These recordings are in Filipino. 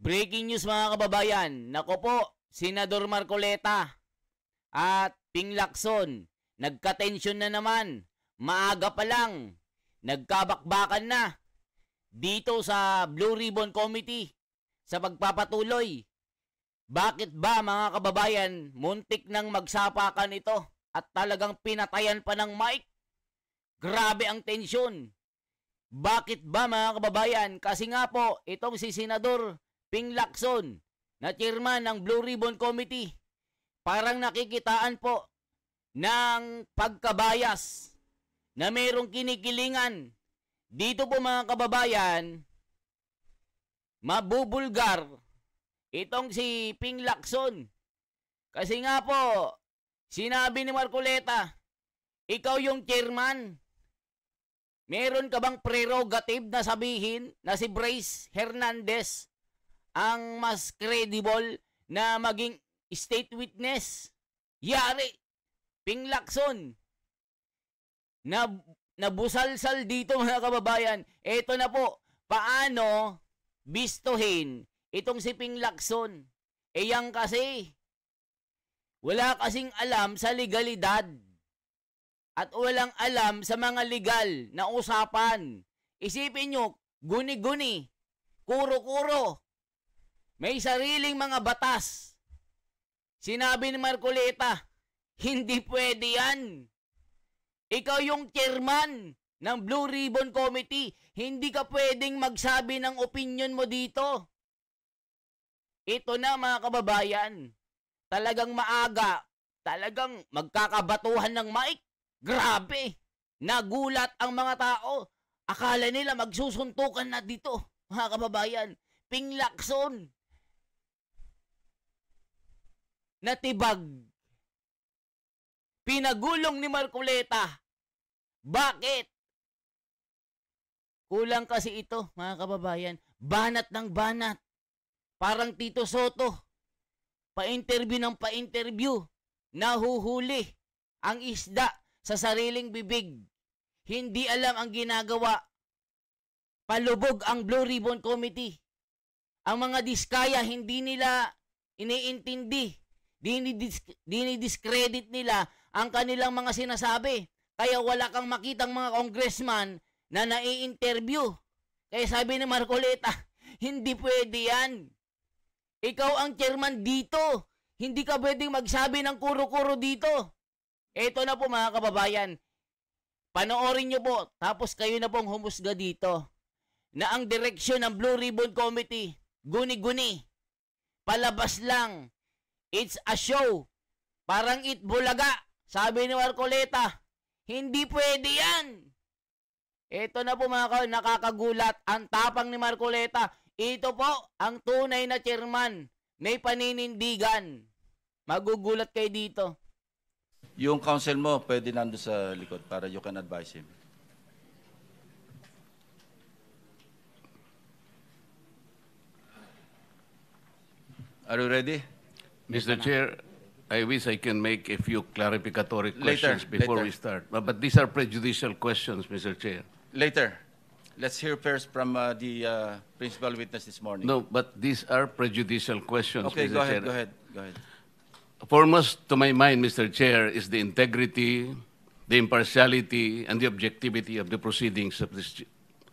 Breaking news mga kababayan. Nako po, Senador Marcoleta at Ping Lacson, nagka-tension na naman. Maaga pa lang, nagkabakbakan na dito sa Blue Ribbon Committee sa pagpapatuloy. Bakit ba mga kababayan, muntik nang magsapakan ito at talagang pinatayan pa ng mic? Grabe ang tensyon. Bakit ba mga kababayan? Kasi nga po, itong si Senador Ping Lacson na chairman ng Blue Ribbon Committee, parang nakikitaan po ng pagkabayas na mayroong kinikilingan. Dito po mga kababayan, mabubulgar itong si Ping Lacson. Kasi nga po, sinabi ni Marcoleta, ikaw yung chairman. Meron ka bang prerogative na sabihin na si Bryce Hernandez ang mas credible na maging state witness? Yari, Ping Lacson. Nabusalsal dito mga kababayan. Ito na po, paano bistuhin itong si Ping Lacson? Yang kasi, wala kasing alam sa legalidad. At walang alam sa mga legal na usapan. Isipin nyo, guni-guni, kuro-kuro. May sariling mga batas. Sinabi ni Marcoleta, hindi pwede yan. Ikaw yung chairman ng Blue Ribbon Committee. Hindi ka pwedeng magsabi ng opinion mo dito. Ito na mga kababayan. Talagang maaga. Talagang magkakabatuhan ng mic. Grabe. Nagulat ang mga tao. Akala nila magsusuntukan na dito. Mga kababayan. Ping Lacson. Natibag. Pinagulong ni Marcoleta. Bakit? Kulang kasi ito, mga kababayan. Banat ng banat. Parang Tito Soto. Pa-interview ng pa-interview. Nahuhuli ang isda sa sariling bibig. Hindi alam ang ginagawa. Palubog ang Blue Ribbon Committee. Ang mga diskaya hindi nila iniintindi. Dinidiscredit nila ang kanilang mga sinasabi. Kaya wala kang makitang mga congressman na nai-interview. Kaya sabi ni Marcoleta, hindi pwede yan. Ikaw ang chairman dito. Hindi ka pwedeng magsabi ng kuro-kuro dito. Ito na po mga kababayan. Panoorin nyo po, tapos kayo na pong humusga dito. Na ang direksyon ng Blue Ribbon Committee, guni-guni. Palabas lang. It's a show. Parang itbulaga. Sabi ni Marcoleta, hindi pwede yan. Ito na po mga nakakagulat. Ang tapang ni Marcoleta. Ito po ang tunay na chairman. May paninindigan. Magugulat kayo dito. Yung counsel mo, pwede nando sa likod para you can advise him. Are you ready? Mr. Chair, I wish I can make a few clarificatory questions before we start. But these are prejudicial questions, Mr. Chair. Later. Let's hear first from the principal witness this morning. No, but these are prejudicial questions, Okay, Mr. Chair. go ahead. Foremost to my mind, Mr. Chair, is the integrity, the impartiality, and the objectivity of the proceedings of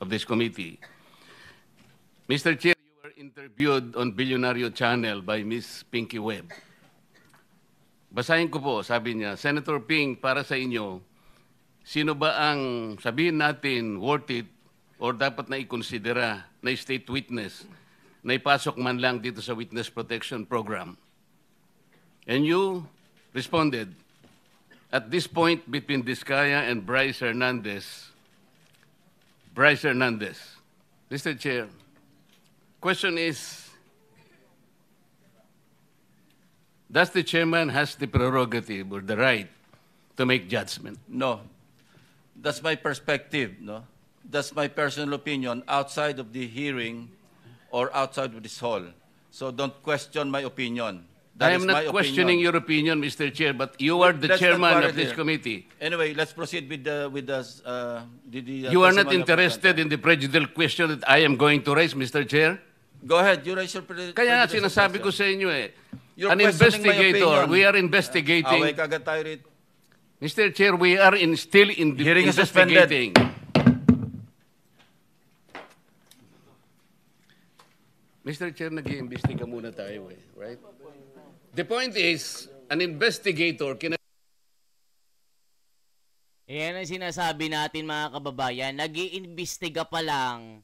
this committee. Mr. Chair, you were interviewed on Billionario Channel by Ms. Pinky Webb. Basahin ko po, sabi niya, Senator Ping, para sa inyo, sino ba ang sabihin natin worth it or dapat na ikonsidera na state witness na ipasok man lang dito sa Witness Protection Program? And you responded, at this point between Diskaya and Bryce Hernandez, Mr. Chair, question is, does the chairman has the prerogative or the right to make judgment? No. That's my perspective, no? That's my personal opinion outside of the hearing or outside of this hall. So don't question my opinion. I am not questioning your opinion, Mr. Chair, but you are the chairman of this committee. Anyway, let's proceed with the You are not interested in the prejudicial question that I am going to raise, Mr. Chair? Go ahead, you raise your Kaya nga prejudicial sinasabi ko question. sa inyo eh. You're An questioning my investigator, opinion. we are investigating. Away kagad tayo rito. Mr. Chair, we are still in the Hearing is suspended. investigating. Mr. Chair, nag-iimbestiga muna tayo eh, right? The point is, an investigator can Yan ang sinasabi natin mga kababayan, nag-iimbestiga pa lang,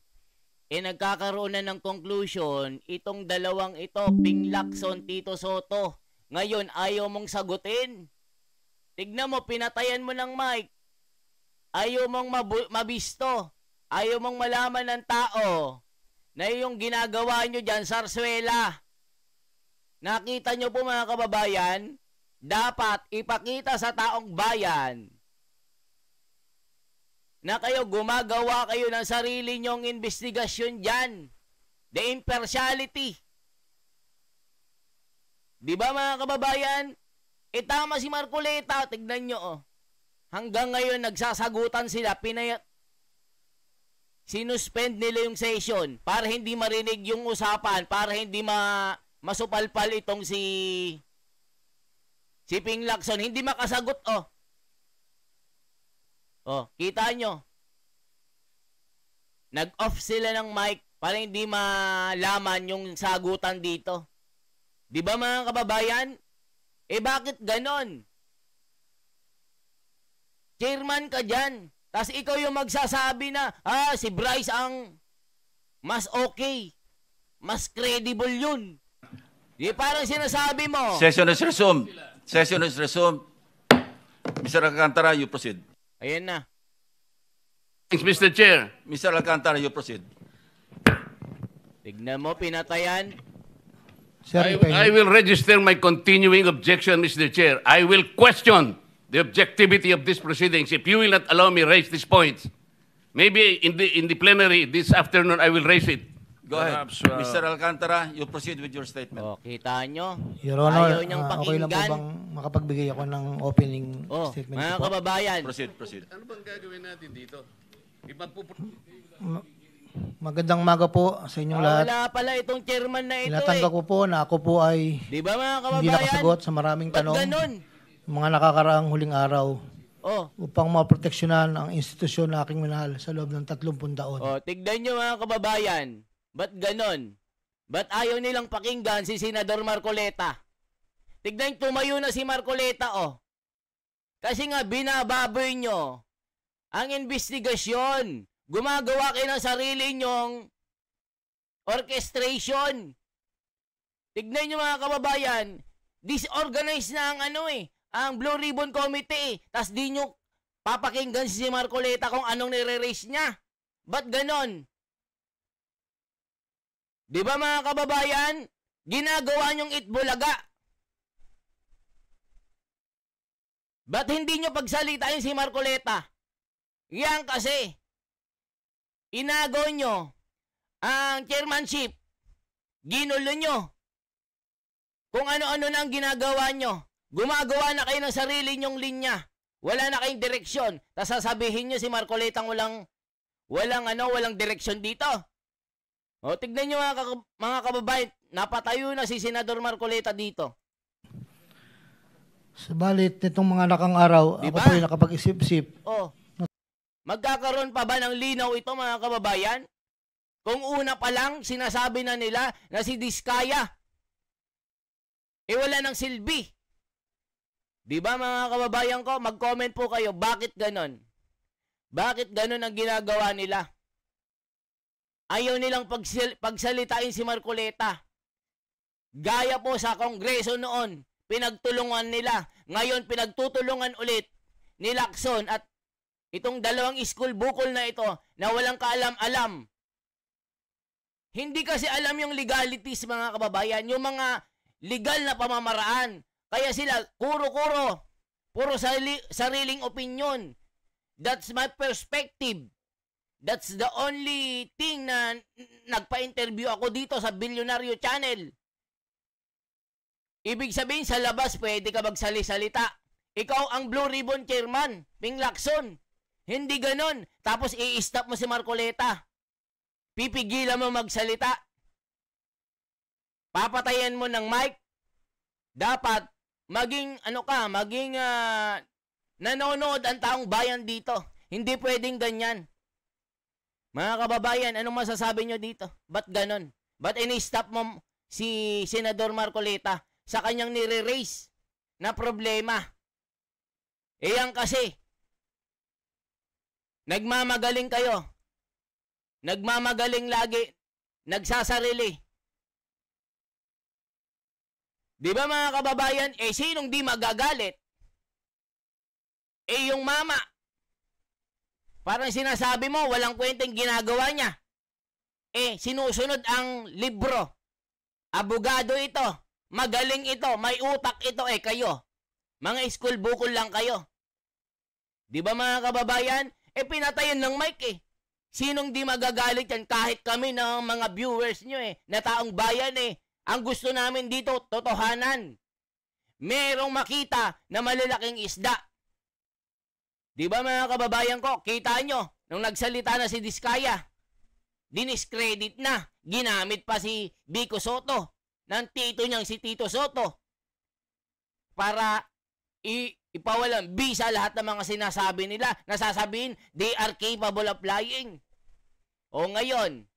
nagkakaroon na ng conclusion, itong dalawang ito, Ping Lacson, Tito Soto, ngayon ayaw mong sagutin. Tignan mo, pinatayan mo ng mic, ayaw mong mabisto, ayaw mong malaman ng tao, na yung ginagawa nyo dyan, sarswela. Nakita nyo po mga kababayan, dapat ipakita sa taong bayan, na kayo gumagawa kayo ng sarili nyong investigasyon dyan. The impartiality. Di ba mga kababayan? Tama si Marcoleta. Tignan nyo oh. Hanggang ngayon nagsasagutan sila. Sinuspend nila yung session para hindi marinig yung usapan. Para hindi masupalpal itong si Ping Lacson. Hindi makasagot oh. Oh, kita nyo. Nag-off sila ng mic para hindi malaman yung sagutan dito. Di ba mga kababayan? Bakit ganon? Chairman ka dyan. Tapos ikaw yung magsasabi na, si Bryce ang mas okay. Mas credible yun. Di parang sinasabi mo. Session is resumed. Session is resumed. Mr. Alcantara, you proceed. Ayan na. Thanks, Mr. Chair. Mr. Alcantara, you proceed. Tignan mo, pinatayan. Sir, I will register my continuing objection, Mr. Chair. I will question the objectivity of these proceedings if you will not allow me raise these points. Maybe in the plenary this afternoon I will raise it. Go ahead. Perhaps, Mr. Alcantara, you proceed with your statement. Oh, kita nyo. Your Honor, Ayaw niyang okay lang po pakinggan. bang makapagbigay ako ng opening Oh, statement mga ko po? kababayan. Proceed. Ano bang gagawin natin dito? Magandang umaga po sa inyong lahat. Wala pala itong chairman na ito Tinatanggap ko po na ako po ay Di ba mga kababayan? hindi nakasagot sa maraming Ba't tanong ganon? mga nakakaraang huling araw Oh, upang maproteksyonan ang institusyon na aking minahal sa loob ng 30 taon. oh, tignan nyo mga kababayan. Ba't ganon? Ba't ayaw nilang pakinggan si Senador Marcoleta? Tignan, tumayo na si Marcoleta, oh. Kasi nga, binababoy nyo ang investigasyon. Gumagawa kayo ng sarili nyong orchestration. Tignan nyo mga kababayan, disorganized na ang Blue Ribbon Committee. Tas di nyo papakinggan si Marcoleta kung anong nire-raise niya. Ba't ganon? Di ba mga kababayan? Ginagawa nyong itbulaga. Ba't hindi nyo pagsalitain si Marcoleta? Yan kasi. Inagaw nyo ang chairmanship. Ginulo nyo. Kung ano-ano na ang ginagawa nyo. Gumagawa na kayo ng sarili nyong linya. Wala na kayong direksyon. Tapos sasabihin nyo si Marcoletang walang direksyon dito. O, tignan nyo mga kababayan, napatayo na si Senador Marcoleta dito. Subalit nitong mga nakang araw, Diba? ako po ay nakapag-isip-isip. O, magkakaroon pa ba ng linaw ito mga kababayan? Kung una pa lang, sinasabi na nila na si Diskaya, wala ng silbi. Di ba mga kababayan ko, mag-comment po kayo, bakit ganon? Bakit ganon ang ginagawa nila? Ayaw nilang pagsalitain si Marcoleta. Gaya po sa Kongreso noon, pinagtulungan nila. Ngayon, pinagtutulungan ulit ni Lacson at itong dalawang school bukol na ito na walang kaalam-alam. Hindi kasi alam yung legalities mga kababayan, yung mga legal na pamamaraan. Kaya sila, puro sariling opinion. That's my perspective. That's the only thing na nagpa-interview ako dito sa Bilyonaryo Channel. Ibig sabihin, sa labas pwede ka magsali-salita. Ikaw ang Blue Ribbon Chairman, Ping Lacson. Hindi ganon. Tapos i-stop mo si Marcoleta. Pipigilan mo magsalita. papatayan mo ng mic, dapat maging nanonood ang taong bayan dito. Hindi pwedeng ganyan. Mga kababayan, anong masasabi nyo dito? Ba't ganon? Ba't ini-stop mo si Senador Marcoleta sa kanyang nire-raise na problema? Yan kasi, nagmamagaling kayo. Nagmamagaling lagi. Nagsasarili. Di ba mga kababayan, sinong di magagalit? Yung mama. Parang sinasabi mo, walang kwenteng ginagawa niya. Sinusunod ang libro. Abogado ito. Magaling ito. May utak ito. Kayo. Mga school bukol lang kayo. Di ba mga kababayan? Pinatayan ng mic Sinong di magagalit yan? Kahit kami ng mga viewers nyo na taong bayan Ang gusto namin dito, totohanan. Merong makita na malalaking isda. Di ba mga kababayan ko, kita nyo, nung nagsalita na si Diskaya, diniscredit na, ginamit pa si Vico Soto, ng tito niyang si Tito Soto, para ipawalan bisa lahat ng mga sinasabi nila, nasasabihin, they are capable of lying. O ngayon,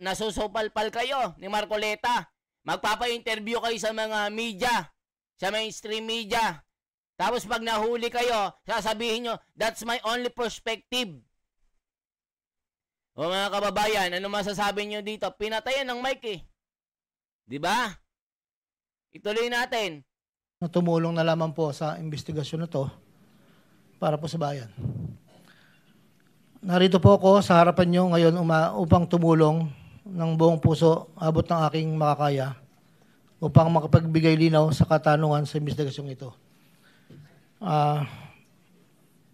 nasusupalpal kayo ni Marcoleta, magpapa-interview kayo sa mga media, sa mainstream media, tapos pag nahuli kayo, sasabihin nyo, that's my only perspective. O mga kababayan, ano masasabi nyo dito? Pinatayan ng mic Di ba? Ituloy natin. Tumulong na lamang po sa investigasyon na to para po sa bayan. Narito po ako sa harapan nyo ngayon upang tumulong ng buong puso, abot ng aking makakaya, upang makapagbigay linaw sa katanungan sa investigasyong ito.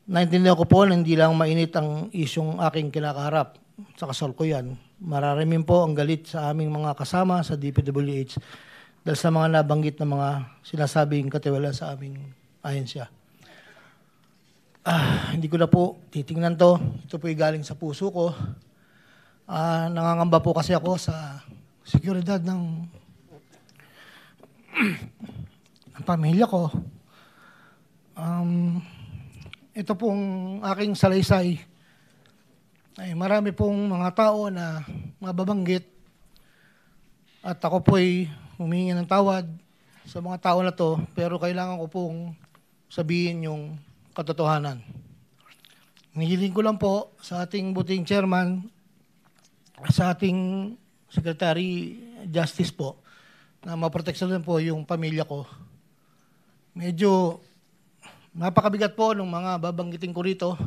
Naintindihan ko po na hindi lang mainit ang isyong aking kinakaharap sa kasalukuyan. Mararamin po ang galit sa aming mga kasama sa DPWH dahil sa mga nabanggit na mga sinasabing katiwala sa aming ahensya. Hindi ko na po titingnan to. Ito po'y galing sa puso ko. Nangangamba po kasi ako sa seguridad ng pamilya ko. Ito pong aking salaysay ay marami pong mga tao na mababanggit at ako po'y humingi ng tawad sa mga tao na to, pero kailangan ko pong sabihin yung katotohanan. Nihiling ko lang po sa ating buting chairman, sa ating Secretary Justice po, na maproteksyonan po yung pamilya ko. Medyo napakabigat po ng mga babanggitin ko rito.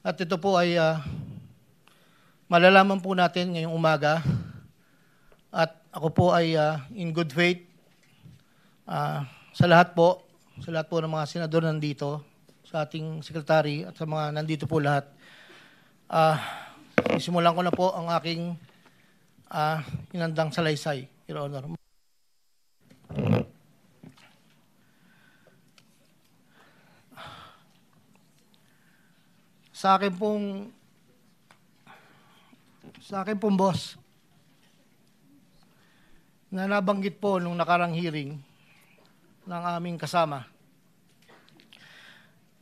At ito po ay malalaman po natin ngayong umaga. At ako po ay in good faith sa lahat po ng mga senador nandito, sa ating sekretary at sa mga nandito po lahat. Isimulan ko na po ang aking inandang salaysay, Your Honor. Sa akin pong boss, na nabanggit po nung nakarang hearing ng aming kasama,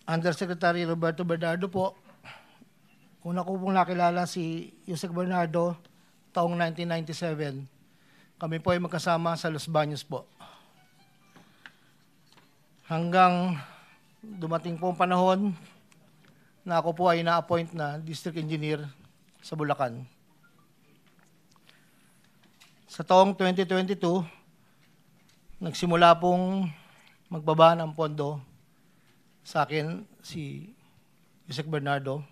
Undersecretary Roberto Bernardo po. Una ko pong nakilala si Yusek Bernardo taong 1997. Kami po ay magkasama sa Los Baños po. Hanggang dumating po ang panahon na ako po ay na-appoint na District Engineer sa Bulacan. Sa taong 2022, nagsimula pong magbaba ng pondo sa akin si Yusek Bernardo.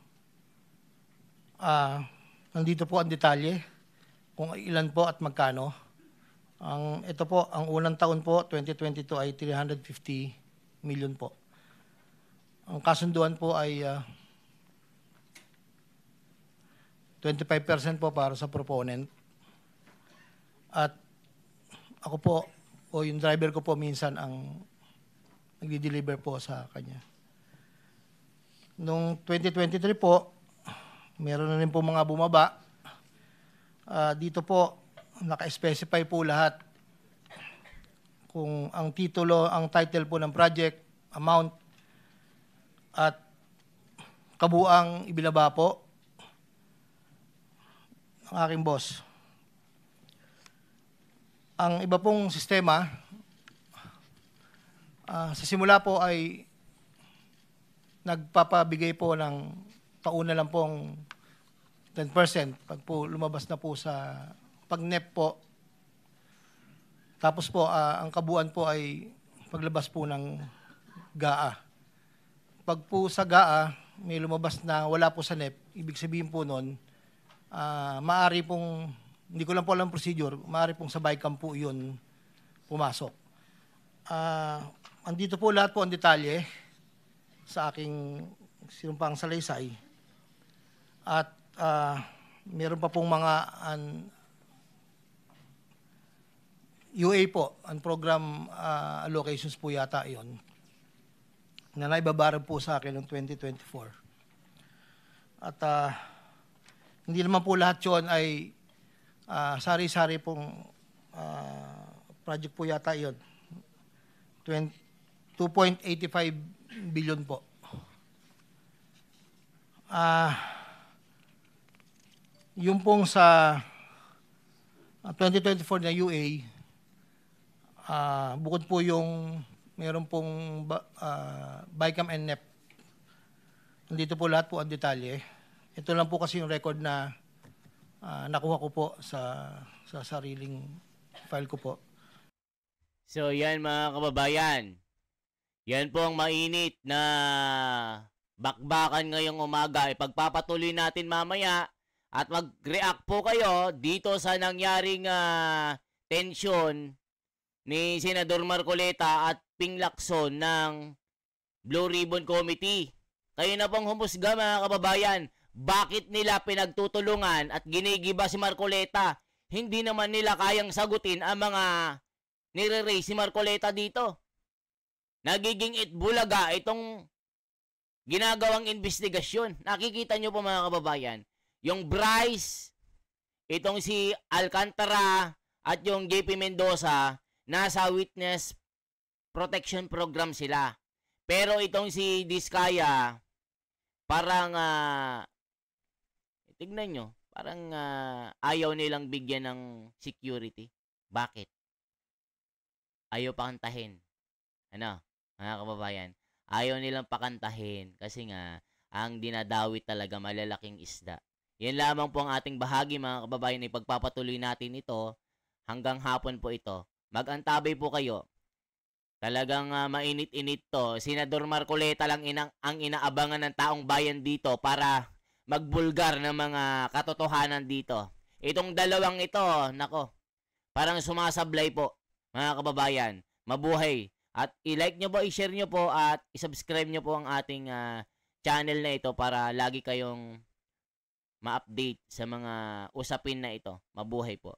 Nandito po ang detalye kung ilan po at magkano. Ito po, ang unang taon po, 2022 ay 350 million po. Ang kasunduan po ay 25% po para sa proponent. At ako po, o yung driver ko po minsan ang nagdi-deliver po sa kanya. Noong 2023 po, meron na rin po mga bumaba. Dito po, naka-specify po lahat kung ang titulo, ang title po ng project, amount, at kabuang ibinaba po ng aking boss. Ang iba pong sistema, sa simula po ay nagpapabigay po ng tauna lang pong 10%. Pag po lumabas na po sa pag-NEP po, tapos po ang kabuuan po ay paglabas po ng GAA. Pag po sa GAA, may lumabas na wala po sa NEP, ibig sabihin po nun, maaari pong, hindi ko lang po alam procedure, maaari pong sa BICAM po yun pumasok. Andito po lahat po ang detalye sa aking sinumpang salaysay. At meron pa pong mga UA po, program allocations po yata yon na naibabaran po sa akin noong 2024. At hindi naman po lahat yun ay sari-sari pong project po yata yon. 2.85 billion po. Yung pong sa 2024 na UA, bukod po yung meron pong BICAM and NEP. Nandito po lahat po ang detalye. Ito lang po kasi yung record na nakuha ko po sa sariling file ko po. So yan mga kababayan, yan po ang mainit na bakbakan ngayong umaga. Ipagpapatuloy natin mamaya at mag-react po kayo dito sa nangyaring tensyon ni Senador Marcoleta at Ping Lacson ng Blue Ribbon Committee. Kayo na pong humusga mga kababayan, bakit nila pinagtutulungan at ginigiba si Marcoleta? Hindi naman nila kayang sagutin ang mga nire-raise si Marcoleta dito. Nagiging itbulaga itong ginagawang investigasyon. Nakikita nyo po mga kababayan, yung Bryce, itong si Alcantara at yung JP Mendoza, nasa witness protection program sila. Pero itong si Diskaya, parang tignan nyo, parang ayaw nilang bigyan ng security. Bakit? Ayaw pakantahin. Ano, mga kababayan? Ayaw nilang pakantahin kasi nga, ang dinadawit talaga malalaking isda. Yan lamang po ang ating bahagi mga kababayan. Ipagpapatuloy natin ito hanggang hapon po ito. Mag-antabay po kayo. Talagang mainit-init to. Senador Marcoleta lang ang inaabangan ng taong bayan dito para magbulgar ng mga katotohanan dito. Itong dalawang ito, nako, parang sumasablay po. Mga kababayan, mabuhay. At i-like nyo po, i-share nyo po at i-subscribe nyo po ang ating channel na ito para lagi kayong ma-update sa mga usapin na ito. Mabuhay po.